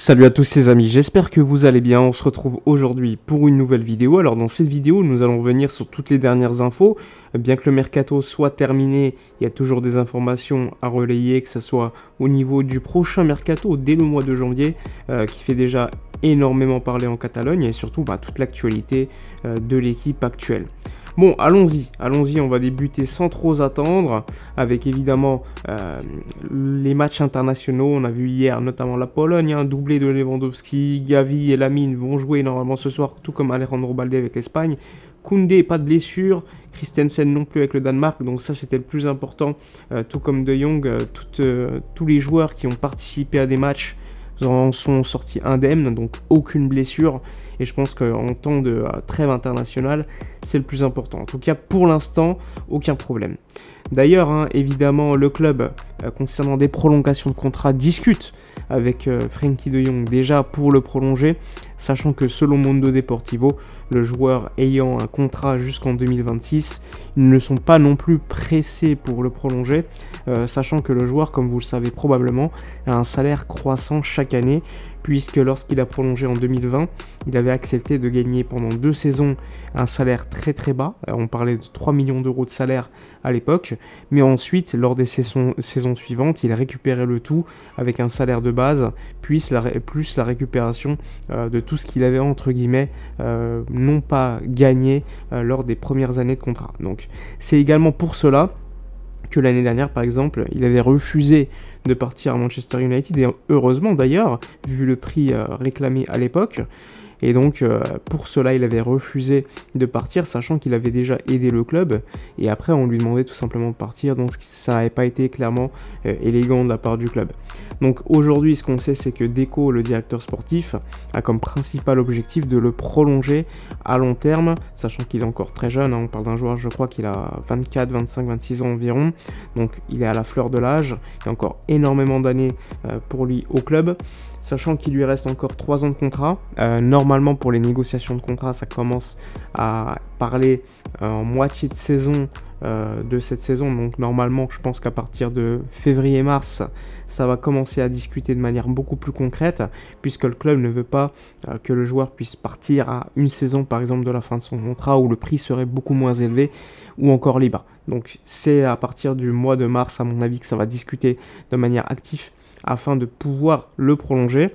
Salut à tous les amis, j'espère que vous allez bien. On se retrouve aujourd'hui pour une nouvelle vidéo. Alors dans cette vidéo, nous allons revenir sur toutes les dernières infos. Bien que le mercato soit terminé, il y a toujours des informations à relayer, que ce soit au niveau du prochain mercato dès le mois de janvier, qui fait déjà énormément parler en Catalogne, et surtout toute l'actualité de l'équipe actuelle. Bon, allons-y, on va débuter sans trop attendre, avec évidemment les matchs internationaux. On a vu hier notamment la Pologne, un doublé de Lewandowski, Gavi et Lamine vont jouer normalement ce soir, tout comme Alejandro Balde avec l'Espagne. Koundé, pas de blessure, Christensen non plus avec le Danemark, donc ça c'était le plus important, tout comme De Jong, tous les joueurs qui ont participé à des matchs en sont sortis indemnes, donc aucune blessure. Et je pense qu'en temps de trêve internationale, c'est le plus important. En tout cas, pour l'instant, aucun problème. D'ailleurs, évidemment, le club, concernant des prolongations de contrat, discute avec Frenkie de Jong déjà pour le prolonger, sachant que selon Mundo Deportivo, le joueur ayant un contrat jusqu'en 2026, ils ne sont pas non plus pressés pour le prolonger, sachant que le joueur, comme vous le savez probablement, a un salaire croissant chaque année, puisque lorsqu'il a prolongé en 2020, il avait accepté de gagner pendant 2 saisons un salaire très très bas, on parlait de 3 millions d'euros de salaire à l'époque, mais ensuite, lors des saisons suivantes, il a récupéré le tout avec un salaire de base, plus la récupération de tout ce qu'il avait entre guillemets non pas gagné lors des premières années de contrat. Donc c'est également pour cela que l'année dernière, par exemple, il avait refusé de partir à Manchester United, et heureusement d'ailleurs, vu le prix réclamé à l'époque. Et donc, pour cela, il avait refusé de partir, sachant qu'il avait déjà aidé le club. Et après, on lui demandait tout simplement de partir, donc ça n'avait pas été clairement élégant de la part du club. Donc aujourd'hui, ce qu'on sait, c'est que Deco, le directeur sportif, a comme principal objectif de le prolonger à long terme, sachant qu'il est encore très jeune. On parle d'un joueur, je crois qu'il a 24, 25, 26 ans environ. Donc il est à la fleur de l'âge. Il y a encore énormément d'années pour lui au club. Sachant qu'il lui reste encore 3 ans de contrat. Normalement, pour les négociations de contrat, ça commence à parler en moitié de saison de cette saison. Donc normalement, je pense qu'à partir de février-mars, ça va commencer à discuter de manière beaucoup plus concrète, puisque le club ne veut pas que le joueur puisse partir à une saison, par exemple, de la fin de son contrat, où le prix serait beaucoup moins élevé, ou encore libre. Donc c'est à partir du mois de mars, à mon avis, que ça va discuter de manière active, afin de pouvoir le prolonger,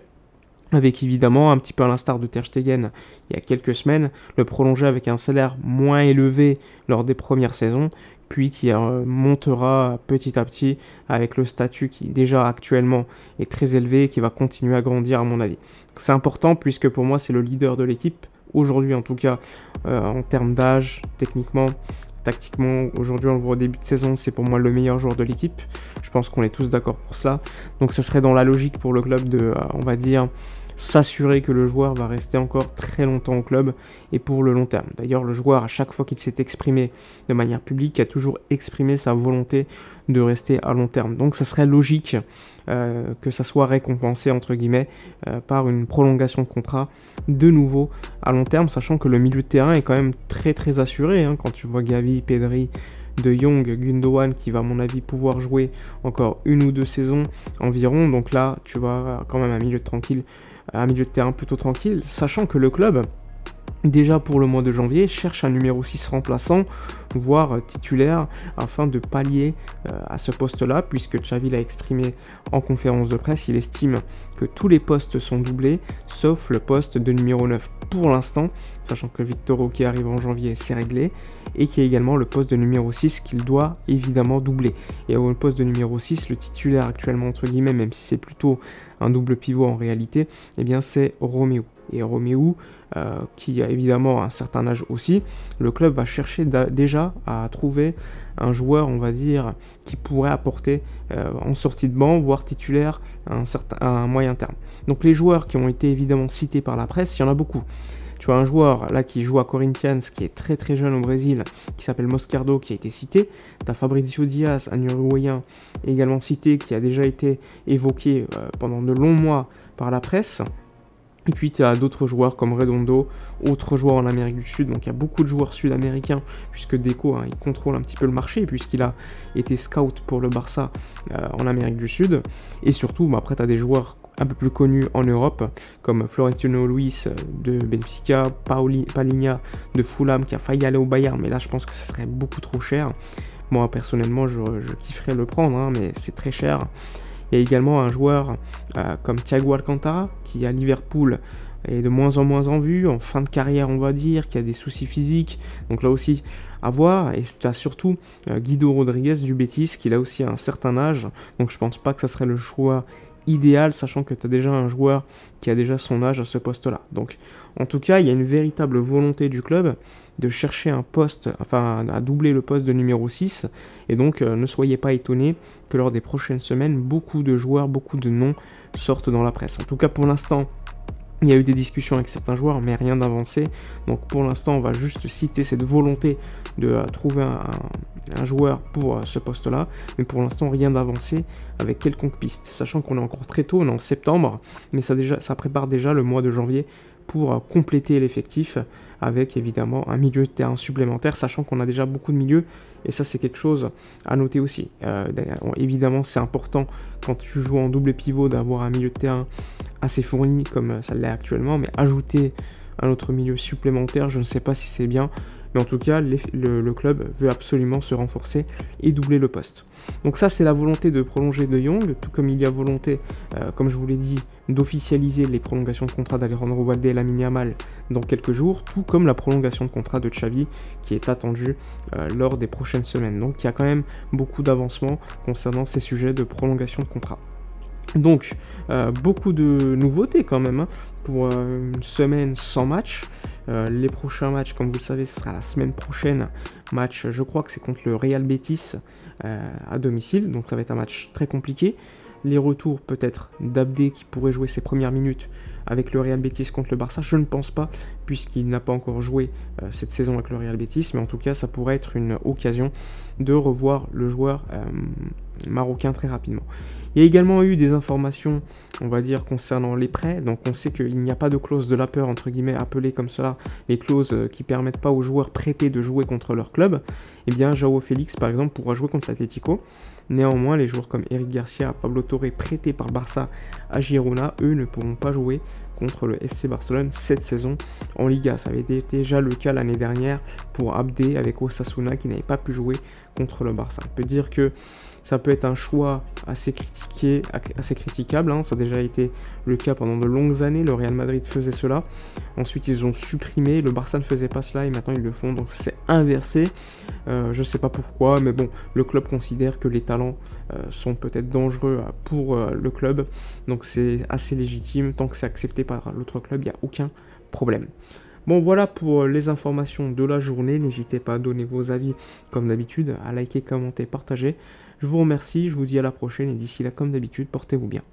avec évidemment, un petit peu à l'instar de Ter Stegen il y a quelques semaines, le prolonger avec un salaire moins élevé lors des premières saisons, puis qui montera petit à petit avec le statut qui déjà actuellement est très élevé et qui va continuer à grandir à mon avis. C'est important puisque pour moi c'est le leader de l'équipe, aujourd'hui en tout cas, en termes d'âge, techniquement, tactiquement. Aujourd'hui on le voit au début de saison, c'est pour moi le meilleur joueur de l'équipe. Je pense qu'on est tous d'accord pour cela. Donc ce serait dans la logique pour le club de, on va dire, s'assurer que le joueur va rester encore très longtemps au club et pour le long terme. D'ailleurs, le joueur, à chaque fois qu'il s'est exprimé de manière publique, a toujours exprimé sa volonté de rester à long terme. Donc ça serait logique que ça soit récompensé, entre guillemets, par une prolongation de contrat de nouveau à long terme, sachant que le milieu de terrain est quand même très très assuré, quand tu vois Gavi, Pedri, De Jong, Gundogan qui va à mon avis pouvoir jouer encore 1 ou 2 saisons environ. Donc là, tu vas quand même un milieu de terrain plutôt tranquille, sachant que le club, déjà pour le mois de janvier, cherche un numéro 6 remplaçant, voire titulaire, afin de pallier à ce poste-là, puisque Xavi l'a exprimé en conférence de presse, il estime que tous les postes sont doublés, sauf le poste de numéro 9 pour l'instant, sachant que Victor Roque arrive en janvier, c'est réglé, et qu'il y a également le poste de numéro 6 qu'il doit évidemment doubler. Et au poste de numéro 6, le titulaire actuellement, entre guillemets, même si c'est plutôt un double pivot en réalité, eh bien c'est Romeu. Et Romeu, qui a évidemment un certain âge aussi, le club va chercher déjà à trouver un joueur, on va dire, qui pourrait apporter en sortie de banc, voire titulaire, à un moyen terme. Donc les joueurs qui ont été évidemment cités par la presse, il y en a beaucoup. Tu as un joueur là qui joue à Corinthians, qui est très très jeune au Brésil, qui s'appelle Moscardo, qui a été cité. Tu as Fabrizio Diaz, un Uruguayen, également cité, qui a déjà été évoqué pendant de longs mois par la presse. Et puis tu as d'autres joueurs comme Redondo, autres joueurs en Amérique du Sud. Donc il y a beaucoup de joueurs sud-américains, puisque Deco il contrôle un petit peu le marché, puisqu'il a été scout pour le Barça en Amérique du Sud. Et surtout, après tu as des joueurs un peu plus connus en Europe, comme Florentino Luis de Benfica, Palhinha de Fulham qui a failli aller au Bayern, mais là je pense que ce serait beaucoup trop cher. Moi personnellement je kifferais le prendre, hein, mais c'est très cher. Il y a également un joueur comme Thiago Alcantara qui à Liverpool est de moins en moins en vue, en fin de carrière on va dire, qui a des soucis physiques, donc là aussi à voir. Et tu as surtout Guido Rodriguez du Betis qui là aussi a un certain âge, donc je pense pas que ça serait le choix idéal, sachant que tu as déjà un joueur qui a déjà son âge à ce poste-là. Donc en tout cas, il y a une véritable volonté du club de chercher un poste, enfin à doubler le poste de numéro 6, et donc ne soyez pas étonnés que lors des prochaines semaines, beaucoup de joueurs, beaucoup de noms sortent dans la presse. En tout cas pour l'instant, il y a eu des discussions avec certains joueurs, mais rien d'avancé. Donc pour l'instant, on va juste citer cette volonté de trouver un joueur pour ce poste-là. Mais pour l'instant, rien d'avancé avec quelconque piste. Sachant qu'on est encore très tôt, on est en septembre, mais ça prépare déjà le mois de janvier pour compléter l'effectif avec évidemment un milieu de terrain supplémentaire, sachant qu'on a déjà beaucoup de milieux, et ça c'est quelque chose à noter aussi. Évidemment c'est important quand tu joues en double pivot d'avoir un milieu de terrain assez fourni comme ça l'est actuellement, mais ajouter un autre milieu supplémentaire, je ne sais pas si c'est bien, mais en tout cas le club veut absolument se renforcer et doubler le poste. Donc ça c'est la volonté de prolonger De Jong, tout comme il y a volonté, comme je vous l'ai dit, d'officialiser les prolongations de contrat d'Alejandro Balde et Lamine Yamal dans quelques jours, tout comme la prolongation de contrat de Xavi qui est attendue lors des prochaines semaines. Donc il y a quand même beaucoup d'avancements concernant ces sujets de prolongation de contrat. Donc, beaucoup de nouveautés quand même, hein, pour une semaine sans match. Les prochains matchs, comme vous le savez, ce sera la semaine prochaine. Match, je crois que c'est contre le Real Betis à domicile, donc ça va être un match très compliqué. Les retours peut-être d'Abdé qui pourrait jouer ses premières minutes avec le Real Betis contre le Barça, je ne pense pas, puisqu'il n'a pas encore joué cette saison avec le Real Betis, mais en tout cas ça pourrait être une occasion de revoir le joueur marocain très rapidement. Il y a également eu des informations, on va dire, concernant les prêts. Donc on sait qu'il n'y a pas de clause de la peur, entre guillemets, appelées comme cela, les clauses qui permettent pas aux joueurs prêtés de jouer contre leur club. Eh bien, João Félix, par exemple, pourra jouer contre l'Atlético. Néanmoins, les joueurs comme Eric Garcia, Pablo Torre, prêtés par Barça à Girona, eux ne pourront pas jouer contre le FC Barcelone cette saison en Liga. Ça avait été déjà le cas l'année dernière pour Abdé avec Osasuna qui n'avait pas pu jouer contre le Barça. On peut dire que ça peut être un choix assez critiquable, hein. Ça a déjà été le cas pendant de longues années, le Real Madrid faisait cela, ensuite ils ont supprimé, le Barça ne faisait pas cela et maintenant ils le font, donc c'est inversé. Je ne sais pas pourquoi, mais bon, le club considère que les talents sont peut-être dangereux pour le club, donc c'est assez légitime, tant que c'est accepté par l'autre club, il n'y a aucun problème. Bon voilà pour les informations de la journée, n'hésitez pas à donner vos avis comme d'habitude, à liker, commenter, partager. Je vous remercie, je vous dis à la prochaine et d'ici là comme d'habitude, portez-vous bien.